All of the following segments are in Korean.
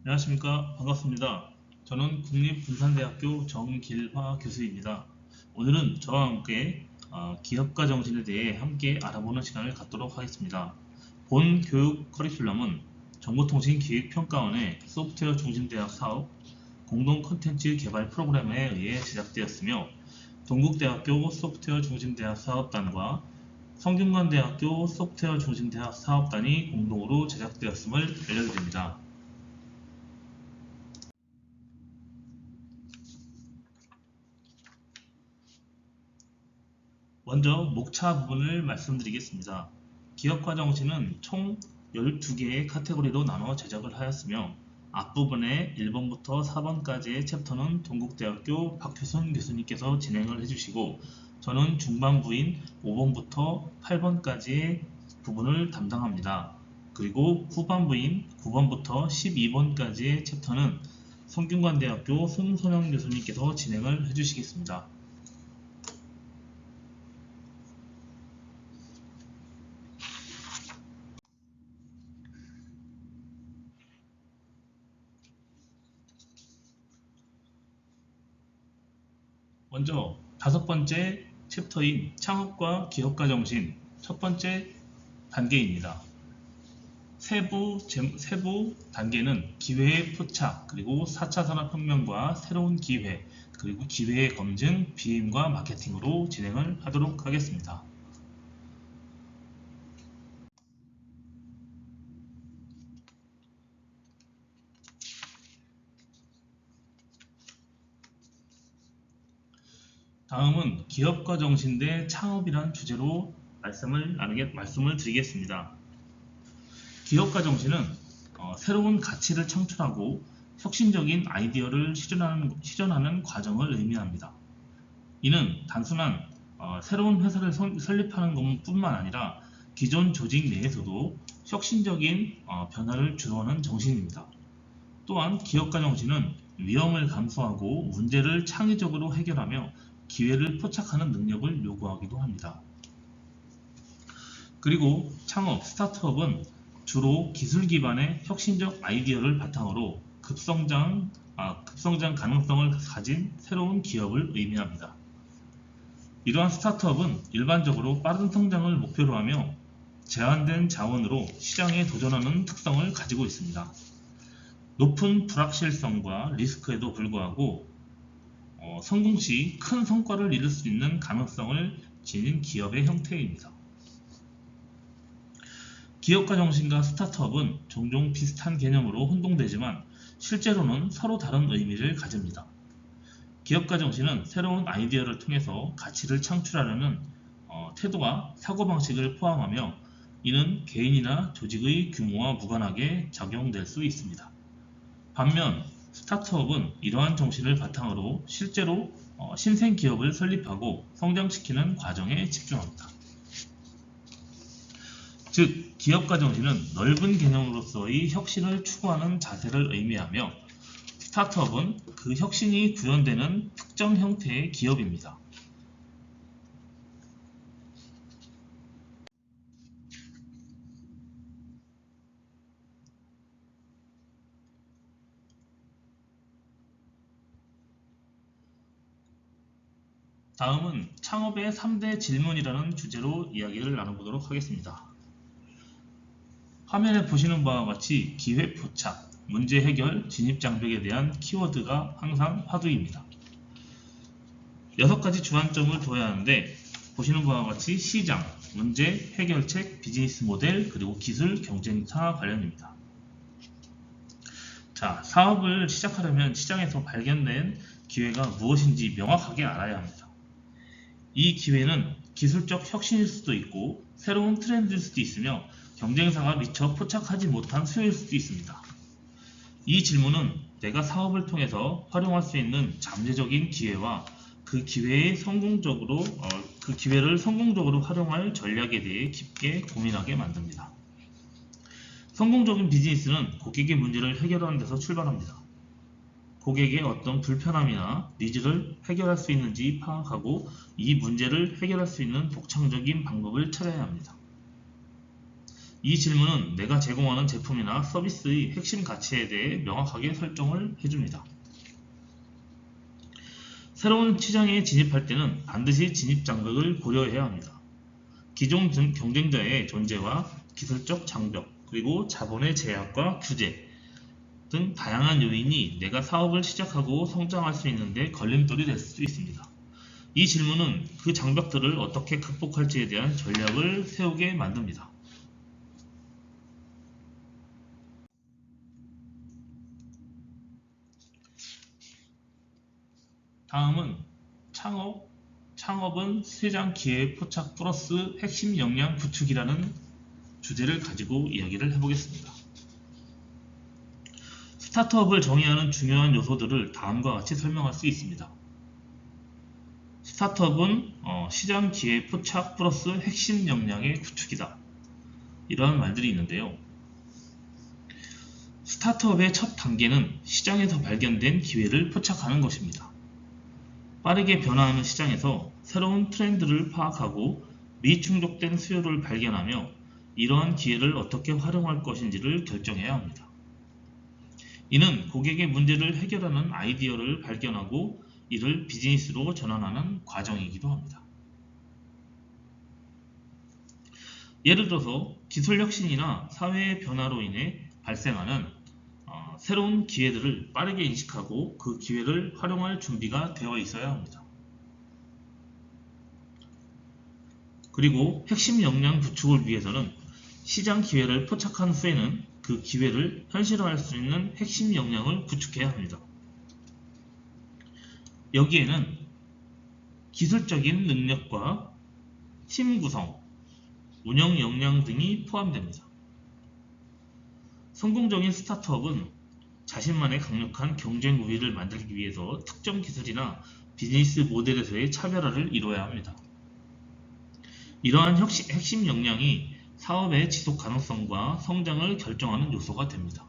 안녕하십니까. 반갑습니다. 저는 국립분산대학교 정길화 교수입니다. 오늘은 저와 함께 기업가 정신에 대해 함께 알아보는 시간을 갖도록 하겠습니다. 본 교육 커리큘럼은 정보통신기획평가원의 소프트웨어 중심대학 사업 공동 콘텐츠 개발 프로그램에 의해 제작되었으며 동국대학교 소프트웨어 중심대학 사업단과 성균관대학교 소프트웨어 중심대학 사업단이 공동으로 제작되었음을 알려드립니다. 먼저 목차 부분을 말씀드리겠습니다. 기업가 정신은 총 12개의 카테고리로 나눠 제작을 하였으며 앞부분에 1번부터 4번까지의 챕터는 동국대학교 박효선 교수님께서 진행을 해주시고 저는 중반부인 5번부터 8번까지의 부분을 담당합니다. 그리고 후반부인 9번부터 12번까지의 챕터는 성균관대학교 송선영 교수님께서 진행을 해주시겠습니다. 먼저 5번째 챕터인 창업과 기업가 정신 첫 번째 단계입니다. 세부 단계는 기회의 포착, 그리고 4차 산업혁명과 새로운 기회, 그리고 기회의 검증, 비임과 마케팅으로 진행을 하도록 하겠습니다. 다음은 기업가 정신 대 창업이란 주제로 말씀을 드리겠습니다. 기업가 정신은 새로운 가치를 창출하고 혁신적인 아이디어를 실현하는 과정을 의미합니다. 이는 단순한 새로운 회사를 설립하는 것뿐만 아니라 기존 조직 내에서도 혁신적인 변화를 주도하는 정신입니다. 또한 기업가 정신은 위험을 감수하고 문제를 창의적으로 해결하며 기회를 포착하는 능력을 요구하기도 합니다. 그리고 창업, 스타트업은 주로 기술 기반의 혁신적 아이디어를 바탕으로 급성장 가능성을 가진 새로운 기업을 의미합니다. 이러한 스타트업은 일반적으로 빠른 성장을 목표로 하며 제한된 자원으로 시장에 도전하는 특성을 가지고 있습니다. 높은 불확실성과 리스크에도 불구하고 성공 시 큰 성과를 이룰 수 있는 가능성을 지닌 기업의 형태입니다. 기업가 정신과 스타트업은 종종 비슷한 개념으로 혼동되지만 실제로는 서로 다른 의미를 가집니다. 기업가 정신은 새로운 아이디어를 통해서 가치를 창출하려는 태도와 사고방식을 포함하며 이는 개인이나 조직의 규모와 무관하게 적용될 수 있습니다. 반면 스타트업은 이러한 정신을 바탕으로 실제로 신생 기업을 설립하고 성장시키는 과정에 집중합니다. 즉, 기업가 정신은 넓은 개념으로서의 혁신을 추구하는 자세를 의미하며 스타트업은 그 혁신이 구현되는 특정 형태의 기업입니다. 다음은 창업의 3대 질문이라는 주제로 이야기를 나눠보도록 하겠습니다. 화면에 보시는 바와 같이 기회 포착, 문제 해결, 진입 장벽에 대한 키워드가 항상 화두입니다. 6가지 주안점을 둬야 하는데 보시는 바와 같이 시장, 문제, 해결책, 비즈니스 모델, 그리고 기술, 경쟁사 관련입니다. 자, 사업을 시작하려면 시장에서 발견된 기회가 무엇인지 명확하게 알아야 합니다. 이 기회는 기술적 혁신일 수도 있고 새로운 트렌드일 수도 있으며 경쟁사가 미처 포착하지 못한 수요일 수도 있습니다. 이 질문은 내가 사업을 통해서 활용할 수 있는 잠재적인 기회와 그 기회를 성공적으로 활용할 전략에 대해 깊게 고민하게 만듭니다. 성공적인 비즈니스는 고객의 문제를 해결하는 데서 출발합니다. 고객의 어떤 불편함이나 니즈를 해결할 수 있는지 파악하고 이 문제를 해결할 수 있는 독창적인 방법을 찾아야 합니다. 이 질문은 내가 제공하는 제품이나 서비스의 핵심 가치에 대해 명확하게 설정을 해줍니다. 새로운 시장에 진입할 때는 반드시 진입 장벽을 고려해야 합니다. 기존 경쟁자의 존재와 기술적 장벽, 그리고 자본의 제약과 규제 등 다양한 요인이 내가 사업을 시작하고 성장할 수 있는데 걸림돌이 될 수 있습니다. 이 질문은 그 장벽들을 어떻게 극복할지에 대한 전략을 세우게 만듭니다. 다음은 창업은 시장 기회 포착 플러스 핵심 역량 구축이라는 주제를 가지고 이야기를 해보겠습니다. 스타트업을 정의하는 중요한 요소들을 다음과 같이 설명할 수 있습니다. 스타트업은 시장 기회 포착 플러스 핵심 역량의 구축이다. 이러한 말들이 있는데요. 스타트업의 첫 단계는 시장에서 발견된 기회를 포착하는 것입니다. 빠르게 변화하는 시장에서 새로운 트렌드를 파악하고 미충족된 수요를 발견하며 이러한 기회를 어떻게 활용할 것인지를 결정해야 합니다. 이는 고객의 문제를 해결하는 아이디어를 발견하고 이를 비즈니스로 전환하는 과정이기도 합니다. 예를 들어서 기술 혁신이나 사회의 변화로 인해 발생하는 새로운 기회들을 빠르게 인식하고 그 기회를 활용할 준비가 되어 있어야 합니다. 그리고 핵심 역량 구축을 위해서는 시장 기회를 포착한 후에는 그 기회를 현실화할 수 있는 핵심 역량을 구축해야 합니다. 여기에는 기술적인 능력과 팀 구성, 운영 역량 등이 포함됩니다. 성공적인 스타트업은 자신만의 강력한 경쟁 우위를 만들기 위해서 특정 기술이나 비즈니스 모델에서의 차별화를 이루어야 합니다. 이러한 핵심 역량이 사업의 지속 가능성과 성장을 결정하는 요소가 됩니다.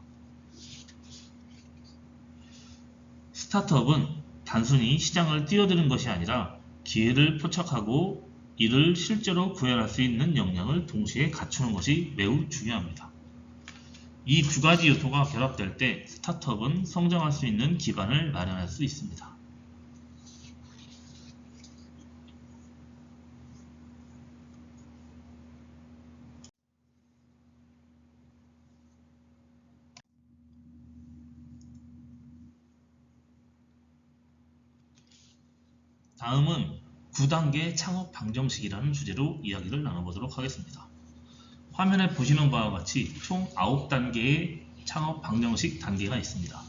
스타트업은 단순히 시장을 뛰어드는 것이 아니라 기회를 포착하고 이를 실제로 구현할 수 있는 역량을 동시에 갖추는 것이 매우 중요합니다. 이 두 가지 요소가 결합될 때 스타트업은 성장할 수 있는 기반을 마련할 수 있습니다. 다음은 9단계 창업 방정식이라는 주제로 이야기를 나눠보도록 하겠습니다. 화면에 보시는 바와 같이 총 9단계의 창업 방정식 단계가 있습니다.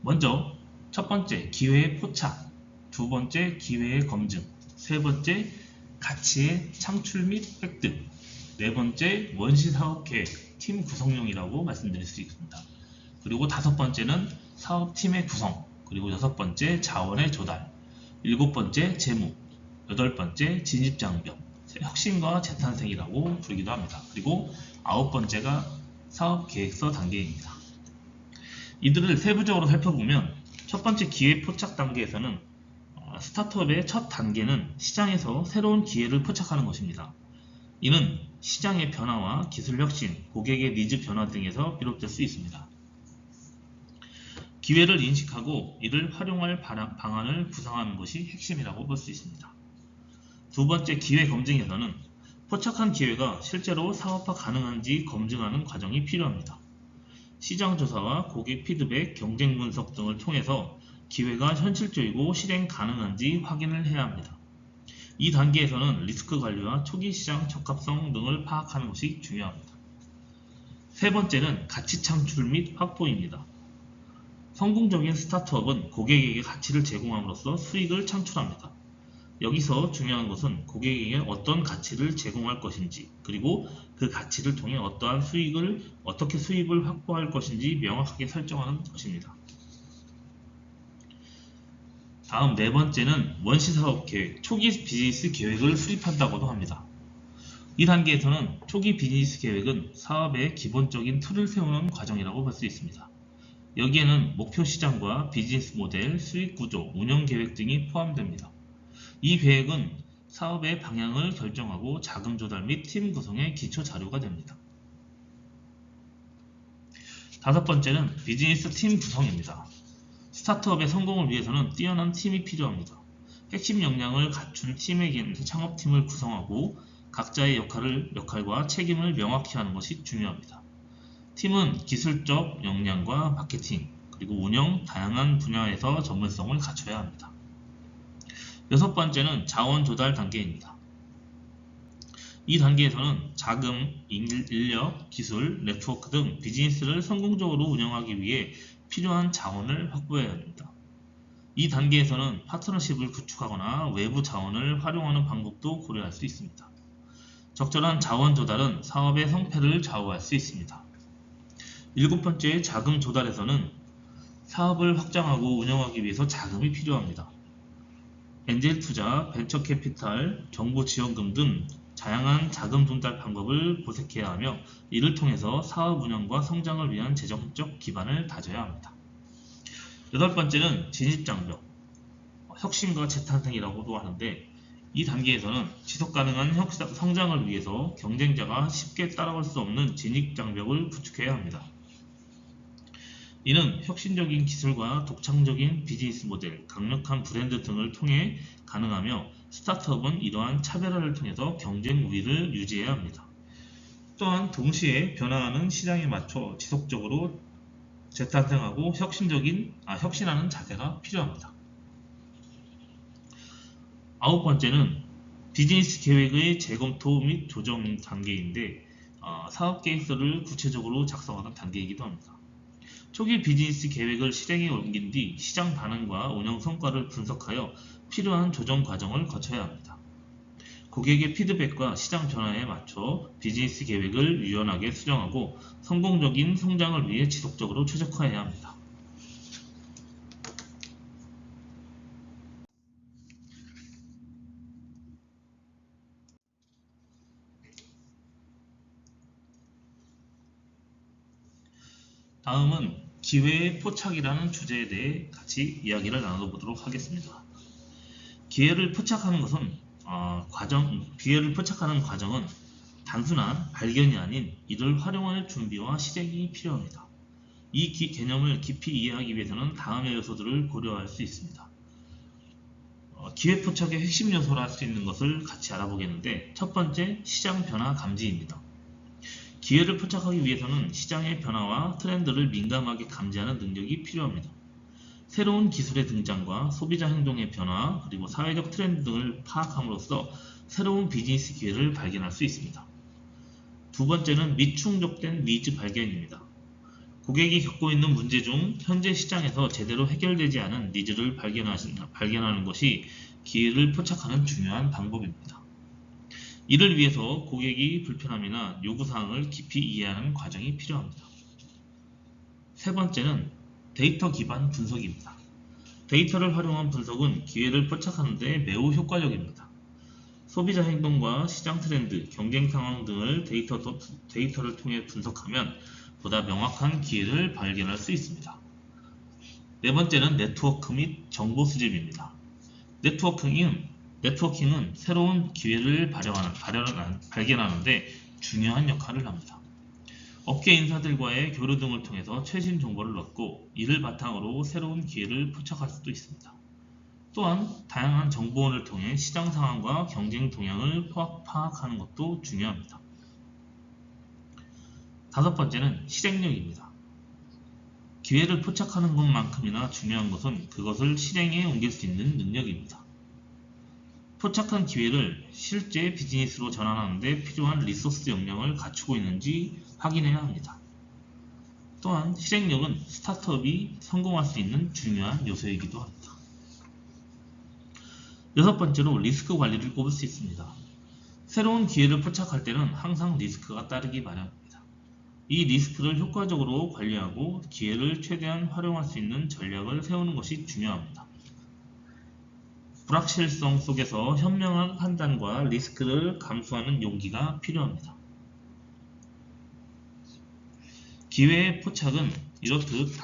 먼저 첫 번째 기회의 포착, 두 번째 기회의 검증, 세 번째 가치의 창출 및 획득, 네 번째 원시사업 계획, 팀 구성용이라고 말씀드릴 수 있습니다. 그리고 다섯 번째는 사업팀의 구성, 그리고 여섯 번째 자원의 조달, 일곱 번째 재무, 여덟 번째 진입장벽, 혁신과 재탄생이라고 부르기도 합니다. 그리고 아홉 번째가 사업계획서 단계입니다. 이들을 세부적으로 살펴보면 첫 번째 기회 포착 단계에서는 스타트업의 첫 단계는 시장에서 새로운 기회를 포착하는 것입니다. 이는 시장의 변화와 기술 혁신, 고객의 니즈 변화 등에서 비롯될 수 있습니다. 기회를 인식하고 이를 활용할 방안을 구상하는 것이 핵심이라고 볼 수 있습니다. 두 번째 기회 검증에서는 포착한 기회가 실제로 사업화 가능한지 검증하는 과정이 필요합니다. 시장 조사와 고객 피드백, 경쟁 분석 등을 통해서 기회가 현실적이고 실행 가능한지 확인을 해야 합니다. 이 단계에서는 리스크 관리와 초기 시장 적합성 등을 파악하는 것이 중요합니다. 세 번째는 가치 창출 및 확보입니다. 성공적인 스타트업은 고객에게 가치를 제공함으로써 수익을 창출합니다. 여기서 중요한 것은 고객에게 어떤 가치를 제공할 것인지, 그리고 그 가치를 통해 어떻게 수익을 확보할 것인지 명확하게 설정하는 것입니다. 다음 네 번째는 원시사업 계획, 초기 비즈니스 계획을 수립한다고도 합니다. 이 단계에서는 초기 비즈니스 계획은 사업의 기본적인 틀을 세우는 과정이라고 볼 수 있습니다. 여기에는 목표 시장과 비즈니스 모델, 수익 구조, 운영 계획 등이 포함됩니다. 이 계획은 사업의 방향을 결정하고 자금 조달 및 팀 구성의 기초 자료가 됩니다. 다섯 번째는 비즈니스 팀 구성입니다. 스타트업의 성공을 위해서는 뛰어난 팀이 필요합니다. 핵심 역량을 갖춘 팀에게는 창업팀을 구성하고 각자의 역할과 책임을 명확히 하는 것이 중요합니다. 팀은 기술적 역량과 마케팅, 그리고 운영, 다양한 분야에서 전문성을 갖춰야 합니다. 여섯 번째는 자원 조달 단계입니다. 이 단계에서는 자금, 인력, 기술, 네트워크 등 비즈니스를 성공적으로 운영하기 위해 필요한 자원을 확보해야 합니다. 이 단계에서는 파트너십을 구축하거나 외부 자원을 활용하는 방법도 고려할 수 있습니다. 적절한 자원 조달은 사업의 성패를 좌우할 수 있습니다. 일곱 번째 자금 조달에서는 사업을 확장하고 운영하기 위해서 자금이 필요합니다. 엔젤 투자, 벤처 캐피탈, 정부 지원금 등 다양한 자금 조달 방법을 모색해야 하며 이를 통해서 사업 운영과 성장을 위한 재정적 기반을 다져야 합니다. 여덟 번째는 진입장벽, 혁신과 재탄생이라고도 하는데 이 단계에서는 지속가능한 성장을 위해서 경쟁자가 쉽게 따라갈 수 없는 진입장벽을 구축해야 합니다. 이는 혁신적인 기술과 독창적인 비즈니스 모델, 강력한 브랜드 등을 통해 가능하며 스타트업은 이러한 차별화를 통해서 경쟁 우위를 유지해야 합니다. 또한 동시에 변화하는 시장에 맞춰 지속적으로 재탄생하고 혁신하는 자세가 필요합니다. 아홉 번째는 비즈니스 계획의 재검토 및 조정 단계인데 사업 계획서를 구체적으로 작성하는 단계이기도 합니다. 초기 비즈니스 계획을 실행에 옮긴 뒤 시장 반응과 운영 성과를 분석하여 필요한 조정 과정을 거쳐야 합니다. 고객의 피드백과 시장 변화에 맞춰 비즈니스 계획을 유연하게 수정하고 성공적인 성장을 위해 지속적으로 최적화해야 합니다. 다음은 기회의 포착이라는 주제에 대해 같이 이야기를 나눠보도록 하겠습니다. 기회를 포착하는 과정은 단순한 발견이 아닌 이를 활용할 준비와 실행이 필요합니다. 이 개념을 깊이 이해하기 위해서는 다음의 요소들을 고려할 수 있습니다. 기회 포착의 핵심 요소라 할 수 있는 것을 같이 알아보겠는데 첫 번째, 시장 변화 감지입니다. 기회를 포착하기 위해서는 시장의 변화와 트렌드를 민감하게 감지하는 능력이 필요합니다. 새로운 기술의 등장과 소비자 행동의 변화, 그리고 사회적 트렌드 등을 파악함으로써 새로운 비즈니스 기회를 발견할 수 있습니다. 두 번째는 미충족된 니즈 발견입니다. 고객이 겪고 있는 문제 중 현재 시장에서 제대로 해결되지 않은 니즈를 발견하는 것이 기회를 포착하는 중요한 방법입니다. 이를 위해서 고객이 불편함이나 요구사항을 깊이 이해하는 과정이 필요합니다. 세 번째는 데이터 기반 분석입니다. 데이터를 활용한 분석은 기회를 포착하는 데 매우 효과적입니다. 소비자 행동과 시장 트렌드, 경쟁 상황 등을 데이터를 통해 분석하면 보다 명확한 기회를 발견할 수 있습니다. 네 번째는 네트워크 및 정보 수집입니다. 네트워킹은 새로운 기회를 발견하는 데 중요한 역할을 합니다. 업계 인사들과의 교류 등을 통해서 최신 정보를 얻고 이를 바탕으로 새로운 기회를 포착할 수도 있습니다. 또한 다양한 정보원을 통해 시장 상황과 경쟁 동향을 파악하는 것도 중요합니다. 다섯 번째는 실행력입니다. 기회를 포착하는 것만큼이나 중요한 것은 그것을 실행에 옮길 수 있는 능력입니다. 포착한 기회를 실제 비즈니스로 전환하는 데 필요한 리소스 역량을 갖추고 있는지 확인해야 합니다. 또한 실행력은 스타트업이 성공할 수 있는 중요한 요소이기도 합니다. 여섯 번째로 리스크 관리를 꼽을 수 있습니다. 새로운 기회를 포착할 때는 항상 리스크가 따르기 마련입니다. 이 리스크를 효과적으로 관리하고 기회를 최대한 활용할 수 있는 전략을 세우는 것이 중요합니다. 불확실성 속에서 현명한 판단과 리스크를 감수하는 용기가 필요합니다. 기회의 포착은 이렇듯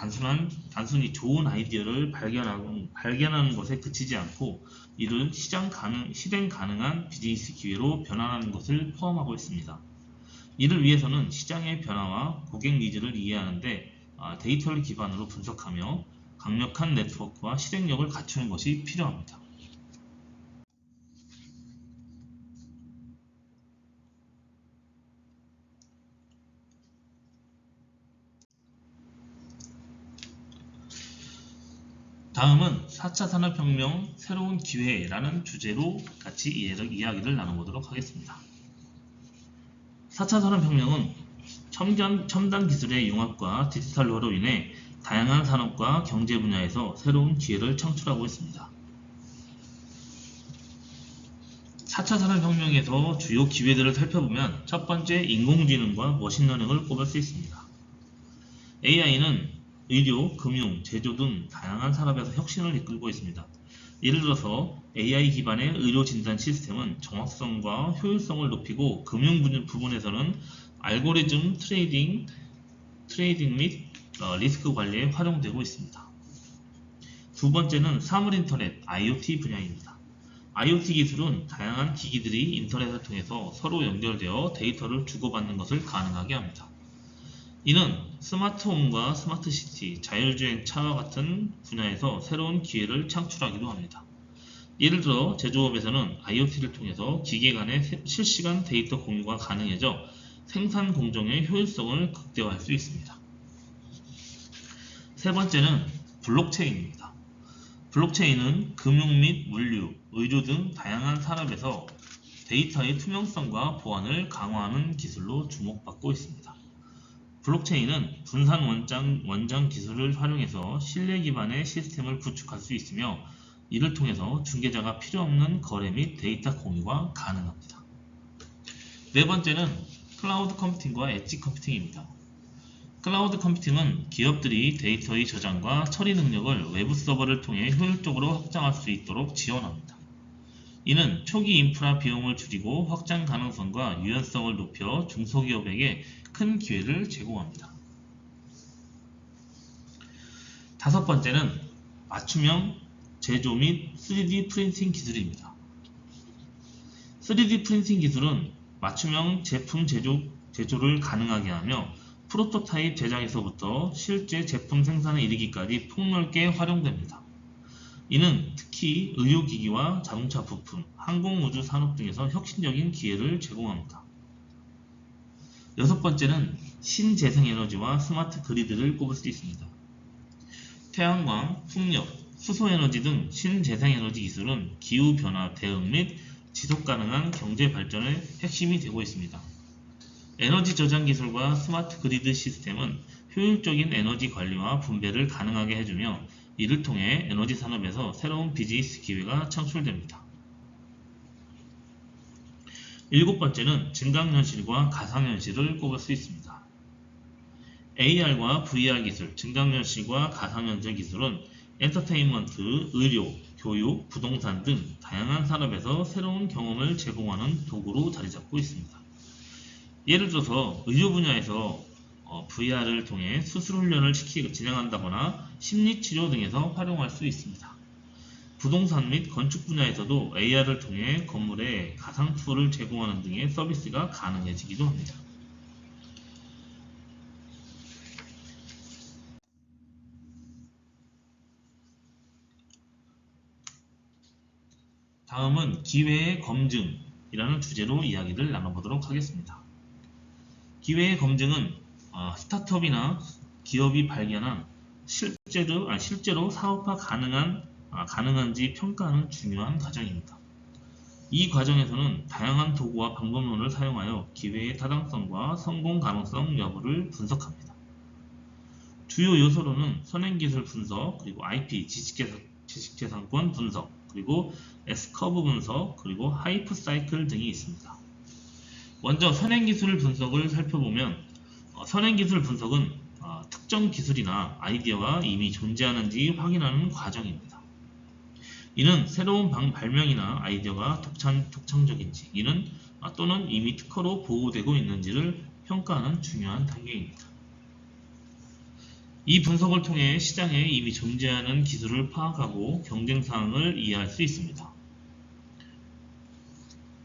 단순히 좋은 아이디어를 발견하는 것에 그치지 않고 이를 실행 가능한 비즈니스 기회로 변환하는 것을 포함하고 있습니다. 이를 위해서는 시장의 변화와 고객 니즈를 이해하는데 데이터를 기반으로 분석하며 강력한 네트워크와 실행력을 갖추는 것이 필요합니다. 다음은 4차 산업혁명 새로운 기회라는 주제로 같이 이야기를 나눠보도록 하겠습니다. 4차 산업혁명은 첨단 기술의 융합과 디지털화로 인해 다양한 산업과 경제 분야에서 새로운 기회를 창출하고 있습니다. 4차 산업혁명에서 주요 기회들을 살펴보면 첫 번째, 인공지능과 머신러닝을 꼽을 수 있습니다. AI는 의료, 금융, 제조 등 다양한 산업에서 혁신을 이끌고 있습니다. 예를 들어서 AI 기반의 의료 진단 시스템은 정확성과 효율성을 높이고 금융 부분에서는 알고리즘 트레이딩 및 리스크 관리에 활용되고 있습니다. 두 번째는 사물 인터넷 IoT 분야입니다. IoT 기술은 다양한 기기들이 인터넷을 통해서 서로 연결되어 데이터를 주고받는 것을 가능하게 합니다. 이는 스마트홈과 스마트시티, 자율주행차와 같은 분야에서 새로운 기회를 창출하기도 합니다. 예를 들어 제조업에서는 IoT를 통해서 기계 간의 실시간 데이터 공유가 가능해져 생산 공정의 효율성을 극대화할 수 있습니다. 세 번째는 블록체인입니다. 블록체인은 금융 및 물류, 의료 등 다양한 산업에서 데이터의 투명성과 보안을 강화하는 기술로 주목받고 있습니다. 블록체인은 분산 원장 기술을 활용해서 신뢰 기반의 시스템을 구축할 수 있으며 이를 통해서 중개자가 필요 없는 거래 및 데이터 공유가 가능합니다. 네 번째는 클라우드 컴퓨팅과 엣지 컴퓨팅입니다. 클라우드 컴퓨팅은 기업들이 데이터의 저장과 처리 능력을 외부 서버를 통해 효율적으로 확장할 수 있도록 지원합니다. 이는 초기 인프라 비용을 줄이고 확장 가능성과 유연성을 높여 중소기업에게 큰 기회를 제공합니다. 다섯 번째는 맞춤형 제조 및 3D 프린팅 기술입니다. 3D 프린팅 기술은 맞춤형 제품 제조를 가능하게 하며 프로토타입 제작에서부터 실제 제품 생산에 이르기까지 폭넓게 활용됩니다. 이는 특히 의료기기와 자동차 부품, 항공우주 산업 등에서 혁신적인 기회를 제공합니다. 여섯 번째는 신재생에너지와 스마트 그리드를 꼽을 수 있습니다. 태양광, 풍력, 수소에너지 등 신재생에너지 기술은 기후변화 대응 및 지속가능한 경제 발전의 핵심이 되고 있습니다. 에너지 저장 기술과 스마트 그리드 시스템은 효율적인 에너지 관리와 분배를 가능하게 해주며 이를 통해 에너지 산업에서 새로운 비즈니스 기회가 창출됩니다. 일곱 번째는 증강현실과 가상현실을 꼽을 수 있습니다. AR과 VR 기술, 증강현실과 가상현실 기술은 엔터테인먼트, 의료, 교육, 부동산 등 다양한 산업에서 새로운 경험을 제공하는 도구로 자리잡고 있습니다. 예를 들어서 의료 분야에서 VR을 통해 수술 훈련을 진행한다거나 심리치료 등에서 활용할 수 있습니다. 부동산 및 건축 분야에서도 AR을 통해 건물에 가상 투어를 제공하는 등의 서비스가 가능해지기도 합니다. 다음은 기회의 검증이라는 주제로 이야기를 나눠보도록 하겠습니다. 기회의 검증은 스타트업이나 기업이 발견한 실제로 사업화 가능한지 평가하는 중요한 과정입니다. 이 과정에서는 다양한 도구와 방법론을 사용하여 기회의 타당성과 성공 가능성 여부를 분석합니다. 주요 요소로는 선행기술 분석, 그리고 IP 지식재산권 분석, 그리고 S커브 분석, 그리고 하이프 사이클 등이 있습니다. 먼저 선행기술 분석을 살펴보면 선행기술 분석은 특정 기술이나 아이디어가 이미 존재하는지 확인하는 과정입니다. 이는 새로운 발명이나 아이디어가 독창적인지 또는 이미 특허로 보호되고 있는지를 평가하는 중요한 단계입니다. 이 분석을 통해 시장에 이미 존재하는 기술을 파악하고 경쟁 사항을 이해할 수 있습니다.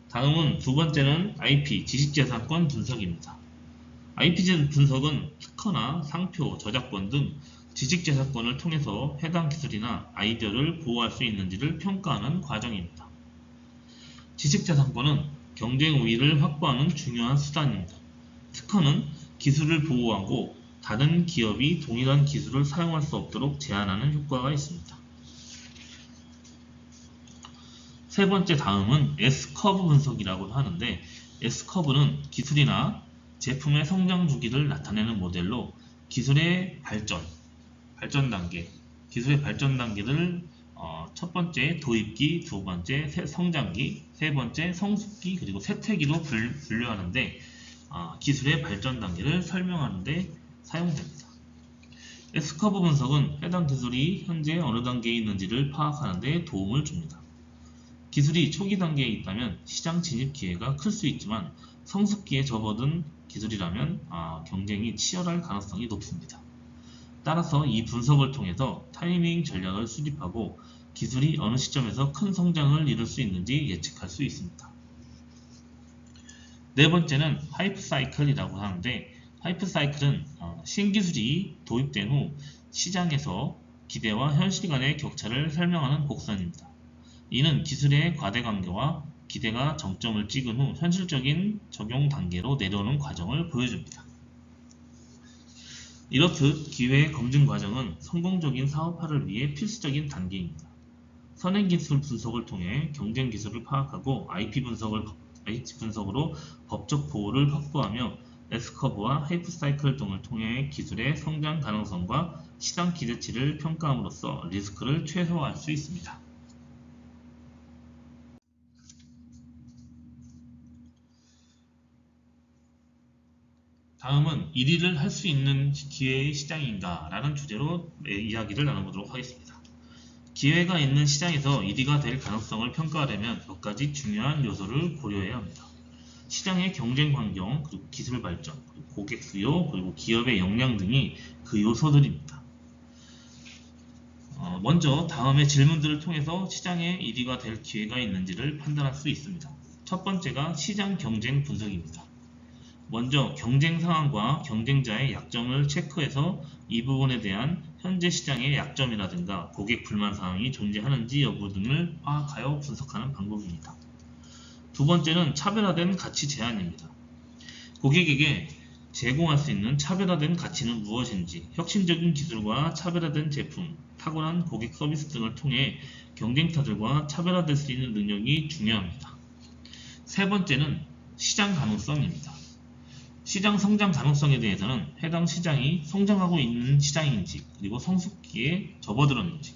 다음은 두 번째는 IP, 지식재산권 분석입니다. IP 분석은 특허나 상표, 저작권 등 지식재산권을 통해서 해당 기술이나 아이디어를 보호할 수 있는지를 평가하는 과정입니다. 지식재산권은 경쟁 우위를 확보하는 중요한 수단입니다. 특허는 기술을 보호하고 다른 기업이 동일한 기술을 사용할 수 없도록 제한하는 효과가 있습니다. 세 번째 다음은 S커브 분석이라고 하는데, S커브는 기술이나 제품의 성장 주기를 나타내는 모델로 기술의 발전 단계, 기술의 발전 단계를 첫 번째 도입기, 두 번째 성장기, 세 번째 성숙기, 그리고 쇠퇴기로 분류하는데 기술의 발전 단계를 설명하는 데 사용됩니다. S커브 분석은 해당 기술이 현재 어느 단계에 있는지를 파악하는 데 도움을 줍니다. 기술이 초기 단계에 있다면 시장 진입 기회가 클 수 있지만 성숙기에 접어든 기술이라면 경쟁이 치열할 가능성이 높습니다. 따라서 이 분석을 통해서 타이밍 전략을 수립하고 기술이 어느 시점에서 큰 성장을 이룰 수 있는지 예측할 수 있습니다. 네 번째는 하이프 사이클이라고 하는데, 하이프 사이클은 신기술이 도입된 후 시장에서 기대와 현실 간의 격차를 설명하는 곡선입니다. 이는 기술의 과대광교와 기대가 정점을 찍은 후 현실적인 적용 단계로 내려오는 과정을 보여줍니다. 이렇듯 기회 검증 과정은 성공적인 사업화를 위해 필수적인 단계입니다. 선행기술 분석을 통해 경쟁 기술을 파악하고 IP 분석으로 법적 보호를 확보하며 S커브와 하이프 사이클 등을 통해 기술의 성장 가능성과 시장 기대치를 평가함으로써 리스크를 최소화할 수 있습니다. 다음은 1위를 할 수 있는 기회의 시장인가? 라는 주제로 이야기를 나눠보도록 하겠습니다. 기회가 있는 시장에서 1위가 될 가능성을 평가하려면 몇 가지 중요한 요소를 고려해야 합니다. 시장의 경쟁 환경, 그리고 기술 발전, 그리고 고객 수요, 그리고 기업의 역량 등이 그 요소들입니다. 먼저 다음의 질문들을 통해서 시장에 1위가 될 기회가 있는지를 판단할 수 있습니다. 첫 번째가 시장 경쟁 분석입니다. 먼저 경쟁 상황과 경쟁자의 약점을 체크해서 이 부분에 대한 현재 시장의 약점이라든가 고객 불만 사항이 존재하는지 여부 등을 파악하여 분석하는 방법입니다. 두 번째는 차별화된 가치 제안입니다. 고객에게 제공할 수 있는 차별화된 가치는 무엇인지, 혁신적인 기술과 차별화된 제품, 탁월한 고객 서비스 등을 통해 경쟁자들과 차별화될 수 있는 능력이 중요합니다. 세 번째는 시장 가능성입니다. 시장 성장 가능성에 대해서는 해당 시장이 성장하고 있는 시장인지, 그리고 성숙기에 접어들었는지,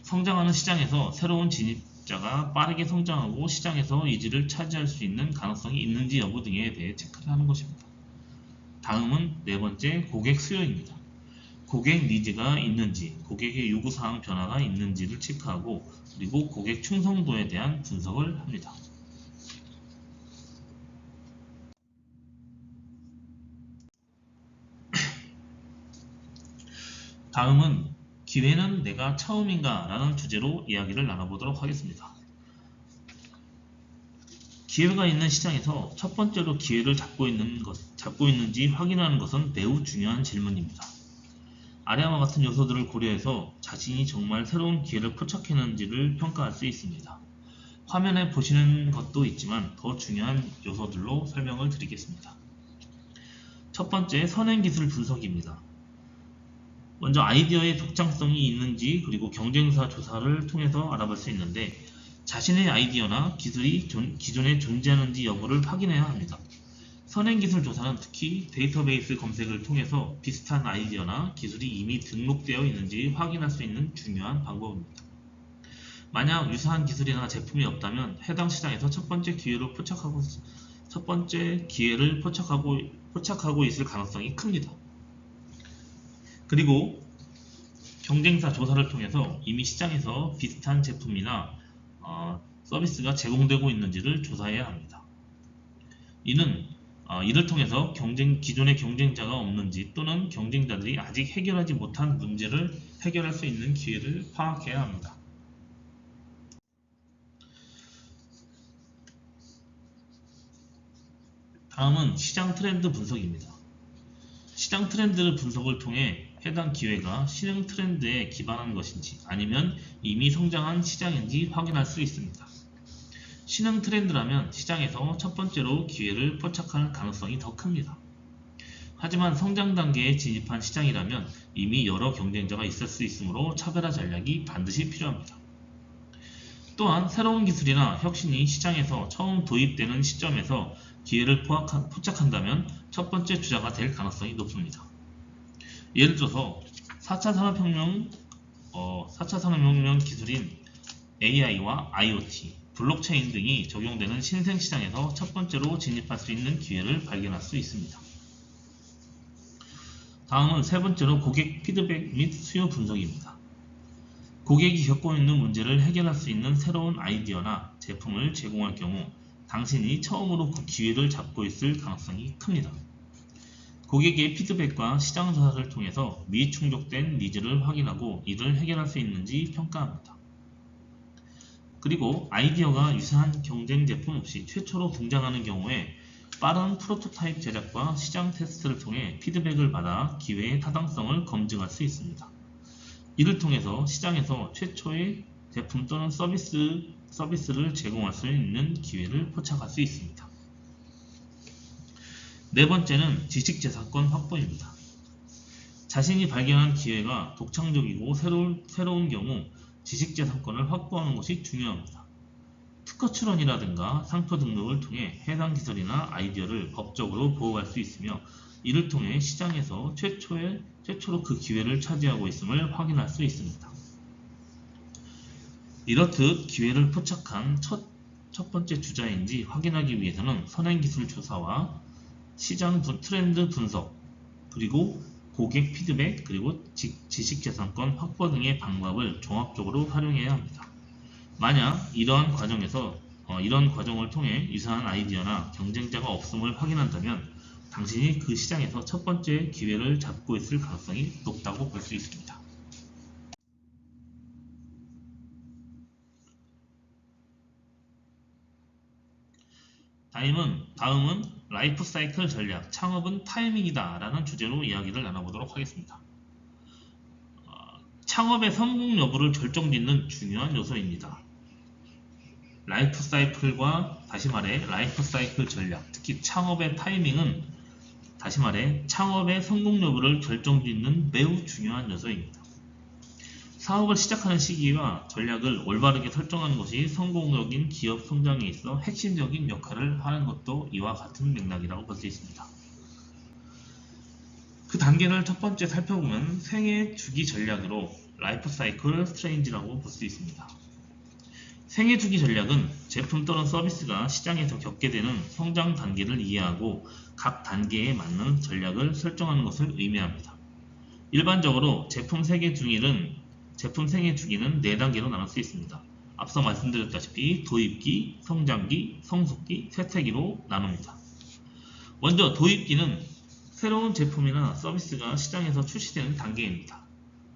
성장하는 시장에서 새로운 진입자가 빠르게 성장하고 시장에서 이지를 차지할 수 있는 가능성이 있는지 여부 등에 대해 체크를 하는 것입니다. 다음은 네 번째 고객 수요입니다. 고객 니즈가 있는지, 고객의 요구사항 변화가 있는지를 체크하고, 그리고 고객 충성도에 대한 분석을 합니다. 다음은 기회는 내가 처음인가? 라는 주제로 이야기를 나눠보도록 하겠습니다. 기회가 있는 시장에서 첫 번째로 기회를 잡고 있는지 확인하는 것은 매우 중요한 질문입니다. 아래와 같은 요소들을 고려해서 자신이 정말 새로운 기회를 포착했는지를 평가할 수 있습니다. 화면에 보시는 것도 있지만 더 중요한 요소들로 설명을 드리겠습니다. 첫 번째, 선행기술 분석입니다. 먼저 아이디어의 독창성이 있는지, 그리고 경쟁사 조사를 통해서 알아볼 수 있는데, 자신의 아이디어나 기술이 기존에 존재하는지 여부를 확인해야 합니다. 선행기술 조사는 특히 데이터베이스 검색을 통해서 비슷한 아이디어나 기술이 이미 등록되어 있는지 확인할 수 있는 중요한 방법입니다. 만약 유사한 기술이나 제품이 없다면 해당 시장에서 첫 번째 기회를 포착하고 있을 가능성이 큽니다. 그리고 경쟁사 조사를 통해서 이미 시장에서 비슷한 제품이나 서비스가 제공되고 있는지를 조사해야 합니다. 이는 이를 통해서 기존의 경쟁자가 없는지 또는 경쟁자들이 아직 해결하지 못한 문제를 해결할 수 있는 기회를 파악해야 합니다. 다음은 시장 트렌드 분석입니다. 시장 트렌드 분석을 통해 해당 기회가 신흥 트렌드에 기반한 것인지 아니면 이미 성장한 시장인지 확인할 수 있습니다. 신흥 트렌드라면 시장에서 첫 번째로 기회를 포착할 가능성이 더 큽니다. 하지만 성장 단계에 진입한 시장이라면 이미 여러 경쟁자가 있을 수 있으므로 차별화 전략이 반드시 필요합니다. 또한 새로운 기술이나 혁신이 시장에서 처음 도입되는 시점에서 기회를 포착한다면 첫 번째 주자가 될 가능성이 높습니다. 예를 들어서 4차 산업혁명 기술인 AI와 IoT, 블록체인 등이 적용되는 신생 시장에서 첫 번째로 진입할 수 있는 기회를 발견할 수 있습니다. 다음은 세 번째로 고객 피드백 및 수요 분석입니다. 고객이 겪고 있는 문제를 해결할 수 있는 새로운 아이디어나 제품을 제공할 경우 당신이 처음으로 그 기회를 잡고 있을 가능성이 큽니다. 고객의 피드백과 시장 조사를 통해서 미충족된 니즈를 확인하고 이를 해결할 수 있는지 평가합니다. 그리고 아이디어가 유사한 경쟁 제품 없이 최초로 등장하는 경우에 빠른 프로토타입 제작과 시장 테스트를 통해 피드백을 받아 기회의 타당성을 검증할 수 있습니다. 이를 통해서 시장에서 최초의 제품 또는 서비스를 제공할 수 있는 기회를 포착할 수 있습니다. 네 번째는 지식재산권 확보입니다. 자신이 발견한 기회가 독창적이고 새로운 경우 지식재산권을 확보하는 것이 중요합니다. 특허 출원이라든가 상표 등록을 통해 해당 기술이나 아이디어를 법적으로 보호할 수 있으며 이를 통해 시장에서 최초로 그 기회를 차지하고 있음을 확인할 수 있습니다. 이렇듯 기회를 포착한 첫 번째 주자인지 확인하기 위해서는 선행기술 조사와 시장 트렌드 분석, 그리고 고객 피드백, 그리고 지식재산권 확보 등의 방법을 종합적으로 활용해야 합니다. 만약 이러한 과정을 통해 유사한 아이디어나 경쟁자가 없음을 확인한다면 당신이 그 시장에서 첫 번째 기회를 잡고 있을 가능성이 높다고 볼 수 있습니다. 다음은 라이프 사이클 전략, 창업은 타이밍이다 라는 주제로 이야기를 나눠보도록 하겠습니다. 창업의 성공 여부를 결정짓는 중요한 요소입니다. 라이프 사이클 전략, 특히 창업의 타이밍은 창업의 성공 여부를 결정짓는 매우 중요한 요소입니다. 사업을 시작하는 시기와 전략을 올바르게 설정하는 것이 성공적인 기업 성장에 있어 핵심적인 역할을 하는 것도 이와 같은 맥락이라고 볼 수 있습니다. 그 단계를 첫 번째 살펴보면 생애 주기 전략으로 라이프 사이클 스트레인지라고 볼 수 있습니다. 생애 주기 전략은 제품 또는 서비스가 시장에서 겪게 되는 성장 단계를 이해하고 각 단계에 맞는 전략을 설정하는 것을 의미합니다. 일반적으로 제품 생애 주기는 4단계로 나눌 수 있습니다. 앞서 말씀드렸다시피 도입기, 성장기, 성숙기, 쇠퇴기로 나눕니다. 먼저 도입기는 새로운 제품이나 서비스가 시장에서 출시되는 단계입니다.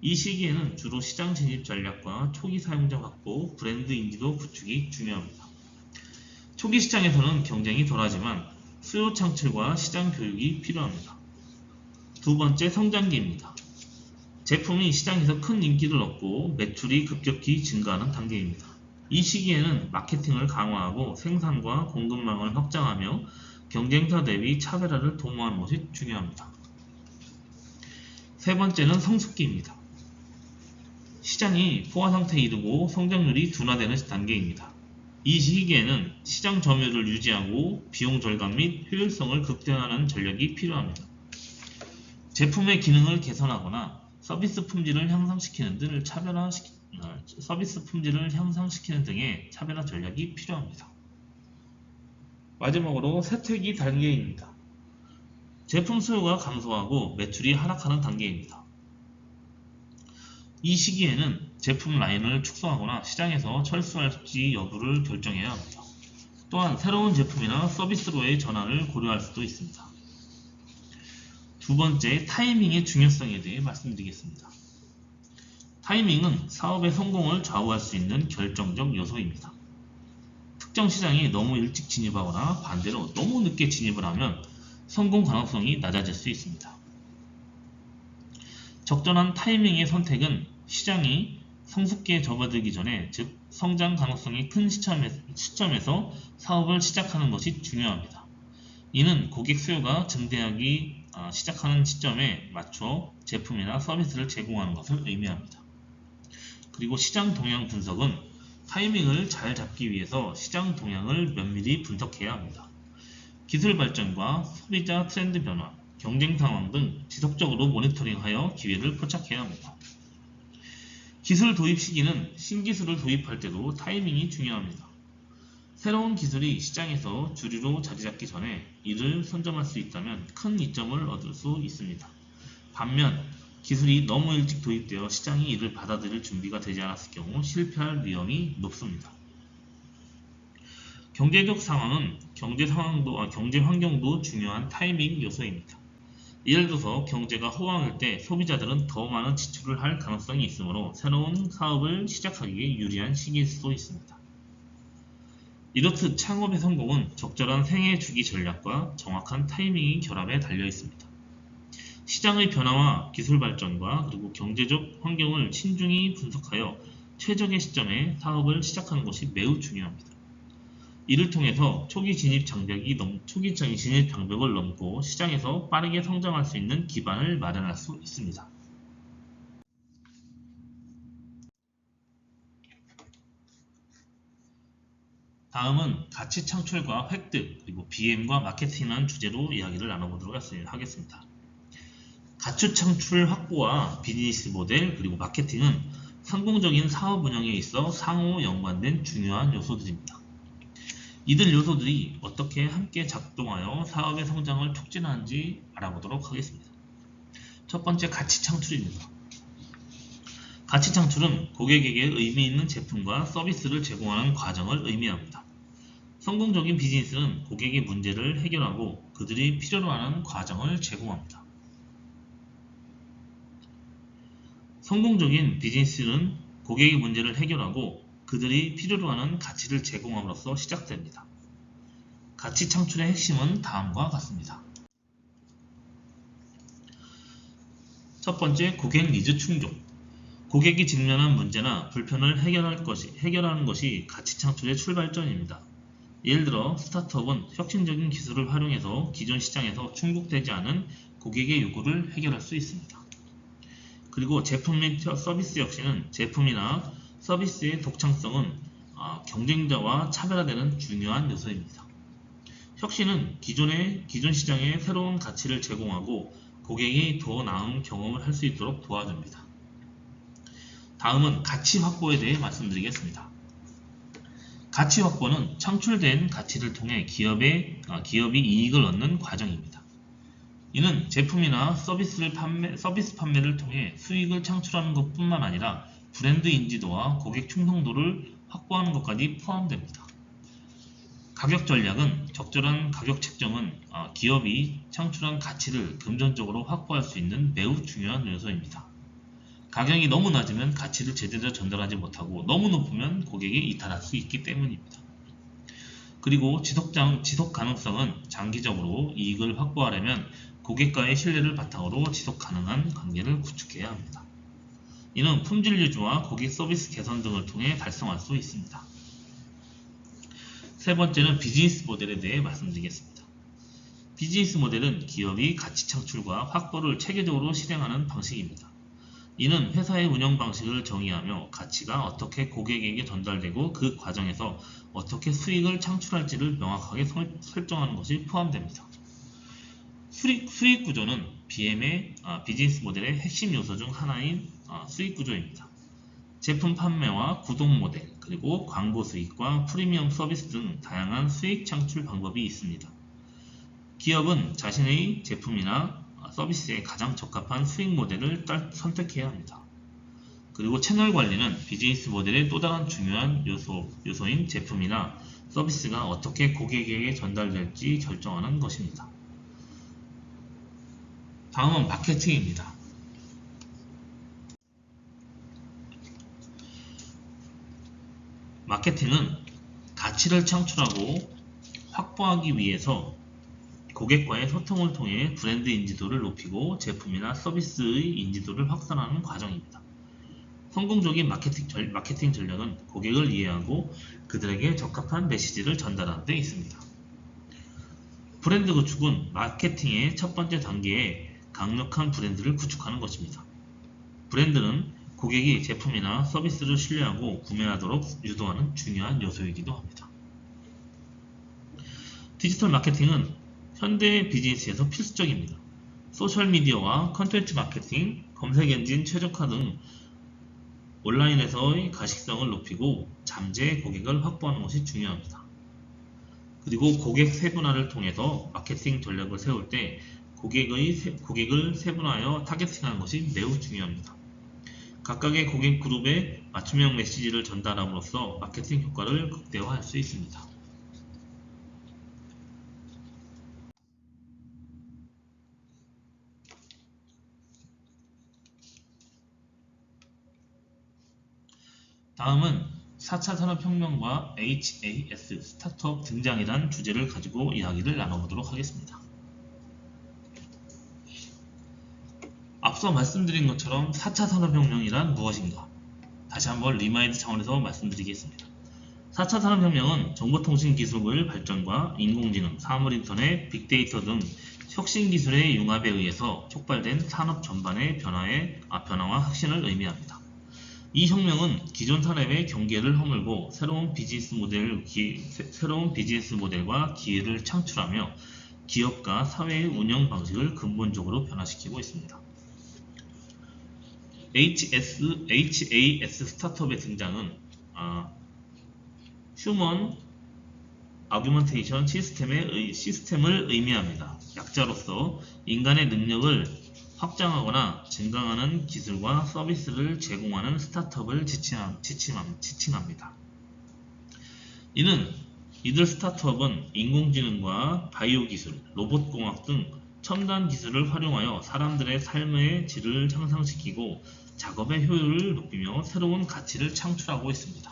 이 시기에는 주로 시장 진입 전략과 초기 사용자 확보, 브랜드 인지도 구축이 중요합니다. 초기 시장에서는 경쟁이 덜하지만 수요 창출과 시장 교육이 필요합니다. 두 번째, 성장기입니다. 제품이 시장에서 큰 인기를 얻고 매출이 급격히 증가하는 단계입니다. 이 시기에는 마케팅을 강화하고 생산과 공급망을 확장하며 경쟁사 대비 차별화를 도모하는 것이 중요합니다. 세 번째는 성숙기입니다. 시장이 포화 상태에 이르고 성장률이 둔화되는 단계입니다. 이 시기에는 시장 점유율을 유지하고 비용 절감 및 효율성을 극대화하는 전략이 필요합니다. 제품의 기능을 개선하거나 서비스 품질을 향상시키는 등의 차별화 전략이 필요합니다. 마지막으로 쇠퇴기 단계입니다. 제품 수요가 감소하고 매출이 하락하는 단계입니다. 이 시기에는 제품 라인을 축소하거나 시장에서 철수할지 여부를 결정해야 합니다. 또한 새로운 제품이나 서비스로의 전환을 고려할 수도 있습니다. 두 번째, 타이밍의 중요성에 대해 말씀드리겠습니다. 타이밍은 사업의 성공을 좌우할 수 있는 결정적 요소입니다. 특정 시장에 너무 일찍 진입하거나 반대로 너무 늦게 진입을 하면 성공 가능성이 낮아질 수 있습니다. 적절한 타이밍의 선택은 시장이 성숙기에 접어들기 전에, 즉 성장 가능성이 큰 시점에서 사업을 시작하는 것이 중요합니다. 이는 고객 수요가 증대하기 시작하는 시점에 맞춰 제품이나 서비스를 제공하는 것을 의미합니다. 그리고 시장 동향 분석은 타이밍을 잘 잡기 위해서 시장 동향을 면밀히 분석해야 합니다. 기술 발전과 소비자 트렌드 변화, 경쟁 상황 등 지속적으로 모니터링하여 기회를 포착해야 합니다. 기술 도입 시기는 신기술을 도입할 때도 타이밍이 중요합니다. 새로운 기술이 시장에서 주류로 자리잡기 전에 이를 선점할 수 있다면 큰 이점을 얻을 수 있습니다. 반면 기술이 너무 일찍 도입되어 시장이 이를 받아들일 준비가 되지 않았을 경우 실패할 위험이 높습니다. 경제적 상황은 경제 환경도 중요한 타이밍 요소입니다. 예를 들어서 경제가 호황일 때 소비자들은 더 많은 지출을 할 가능성이 있으므로 새로운 사업을 시작하기에 유리한 시기일 수도 있습니다. 이렇듯 창업의 성공은 적절한 생애 주기 전략과 정확한 타이밍이 결합에 달려 있습니다. 시장의 변화와 기술 발전과 그리고 경제적 환경을 신중히 분석하여 최적의 시점에 사업을 시작하는 것이 매우 중요합니다. 이를 통해서 초기 진입 장벽을 넘고 시장에서 빠르게 성장할 수 있는 기반을 마련할 수 있습니다. 다음은 가치 창출과 획득, 그리고 BM과 마케팅이라는 주제로 이야기를 나눠보도록 하겠습니다. 가치 창출 확보와 비즈니스 모델, 그리고 마케팅은 성공적인 사업 운영에 있어 상호 연관된 중요한 요소들입니다. 이들 요소들이 어떻게 함께 작동하여 사업의 성장을 촉진하는지 알아보도록 하겠습니다. 첫 번째, 가치 창출입니다. 가치 창출은 고객에게 의미 있는 제품과 서비스를 제공하는 과정을 의미합니다. 성공적인 비즈니스는 고객의 문제를 해결하고 그들이 필요로 하는 과정을 제공합니다. 성공적인 비즈니스는 고객의 문제를 해결하고 그들이 필요로 하는 가치를 제공함으로써 시작됩니다. 가치 창출의 핵심은 다음과 같습니다. 첫 번째, 고객 니즈 충족. 고객이 직면한 문제나 불편을 해결하는 것이 가치 창출의 출발점입니다. 예를 들어 스타트업은 혁신적인 기술을 활용해서 기존 시장에서 충족되지 않은 고객의 요구를 해결할 수 있습니다. 그리고 제품 및 서비스 역시는 제품이나 서비스의 독창성은 경쟁자와 차별화되는 중요한 요소입니다. 혁신은 기존 시장에 새로운 가치를 제공하고 고객이 더 나은 경험을 할 수 있도록 도와줍니다. 다음은 가치 확보에 대해 말씀드리겠습니다. 가치 확보는 창출된 가치를 통해 기업이 이익을 얻는 과정입니다. 이는 제품이나 서비스 판매를 통해 수익을 창출하는 것뿐만 아니라 브랜드 인지도와 고객 충성도를 확보하는 것까지 포함됩니다. 가격 전략은 적절한 가격 책정은 기업이 창출한 가치를 금전적으로 확보할 수 있는 매우 중요한 요소입니다. 가격이 너무 낮으면 가치를 제대로 전달하지 못하고 너무 높으면 고객이 이탈할 수 있기 때문입니다. 그리고 지속 가능성은 장기적으로 이익을 확보하려면 고객과의 신뢰를 바탕으로 지속 가능한 관계를 구축해야 합니다. 이는 품질 유지와 고객 서비스 개선 등을 통해 달성할 수 있습니다. 세 번째는 비즈니스 모델에 대해 말씀드리겠습니다. 비즈니스 모델은 기업이 가치 창출과 확보를 체계적으로 실행하는 방식입니다. 이는 회사의 운영 방식을 정의하며 가치가 어떻게 고객에게 전달되고 그 과정에서 어떻게 수익을 창출할지를 명확하게 설정하는 것이 포함됩니다. 수익 구조는 BM의 비즈니스 모델의 핵심 요소 중 하나인 수익 구조입니다. 제품 판매와 구독 모델, 그리고 광고 수익과 프리미엄 서비스 등 다양한 수익 창출 방법이 있습니다. 기업은 자신의 제품이나 서비스에 가장 적합한 수익 모델을 선택해야 합니다. 그리고 채널 관리는 비즈니스 모델의 또 다른 중요한 요소인 제품이나 서비스가 어떻게 고객에게 전달될지 결정하는 것입니다. 다음은 마케팅입니다. 마케팅은 가치를 창출하고 확보하기 위해서 고객과의 소통을 통해 브랜드 인지도를 높이고 제품이나 서비스의 인지도를 확산하는 과정입니다. 성공적인 마케팅 전략은 고객을 이해하고 그들에게 적합한 메시지를 전달하는 데 있습니다. 브랜드 구축은 마케팅의 첫 번째 단계에 강력한 브랜드를 구축하는 것입니다. 브랜드는 고객이 제품이나 서비스를 신뢰하고 구매하도록 유도하는 중요한 요소이기도 합니다. 디지털 마케팅은 현대 비즈니스에서 필수적입니다. 소셜미디어와 컨텐츠 마케팅, 검색엔진 최적화 등 온라인에서의 가식성을 높이고 잠재 고객을 확보하는 것이 중요합니다. 그리고 고객 세분화를 통해서 마케팅 전략을 세울 때 고객을 세분화하여 타겟팅하는 것이 매우 중요합니다. 각각의 고객 그룹에 맞춤형 메시지를 전달함으로써 마케팅 효과를 극대화할 수 있습니다. 다음은 4차 산업혁명과 HAS 스타트업 등장이란 주제를 가지고 이야기를 나눠보도록 하겠습니다. 앞서 말씀드린 것처럼 4차 산업혁명이란 무엇인가? 다시 한번 리마인드 차원에서 말씀드리겠습니다. 4차 산업혁명은 정보통신기술의 발전과 인공지능, 사물인터넷, 빅데이터 등 혁신기술의 융합에 의해서 촉발된 산업 전반의 변화와 혁신을 의미합니다. 이 혁명은 기존 산업의 경계를 허물고 새로운 비즈니스 모델과 기회를 창출하며 기업과 사회의 운영 방식을 근본적으로 변화시키고 있습니다. HAS 스타트업의 등장은 휴먼 아규먼테이션 시스템을 의미합니다. 약자로서 인간의 능력을 확장하거나 증강하는 기술과 서비스를 제공하는 스타트업을 지칭합니다. 이들 스타트업은 인공지능과 바이오 기술, 로봇공학 등 첨단 기술을 활용하여 사람들의 삶의 질을 향상시키고 작업의 효율을 높이며 새로운 가치를 창출하고 있습니다.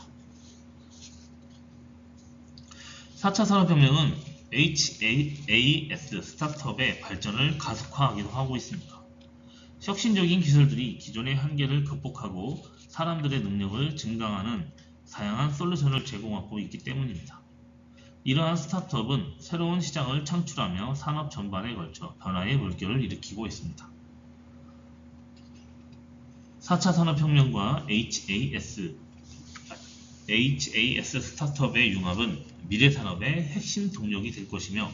4차 산업혁명은 HAS 스타트업의 발전을 가속화하기도 하고 있습니다. 혁신적인 기술들이 기존의 한계를 극복하고 사람들의 능력을 증강하는 다양한 솔루션을 제공하고 있기 때문입니다. 이러한 스타트업은 새로운 시장을 창출하며 산업 전반에 걸쳐 변화의 물결을 일으키고 있습니다. 4차 산업혁명과 HAS 스타트업의 융합은 미래 산업의 핵심 동력이 될 것이며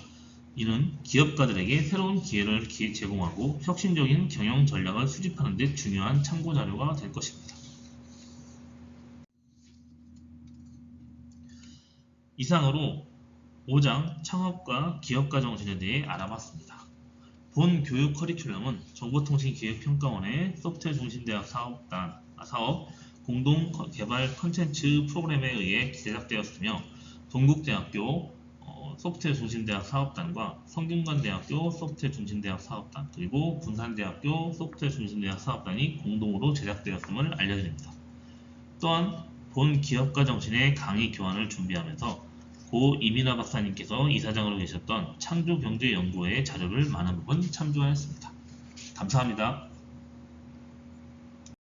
이는 기업가들에게 새로운 기회를 제공하고 혁신적인 경영 전략을 수립하는 데 중요한 참고 자료가 될 것입니다. 이상으로 5장 창업과 기업가 정신에 대해 알아봤습니다. 본 교육 커리큘럼은 정보통신기획평가원의 소프트웨어 중심대학 사업 공동 개발 콘텐츠 프로그램에 의해 제작되었으며 동국대학교 소프트웨어 중심대학 사업단과 성균관대학교 소프트웨어 중심대학 사업단 그리고 군산대학교 소프트웨어 중심대학 사업단이 공동으로 제작되었음을 알려드립니다. 또한 본 기업가 정신의 강의 교환을 준비하면서 고 이민아 박사님께서 이사장으로 계셨던 창조경제연구회의 자료를 많은 부분 참조하였습니다. 감사합니다.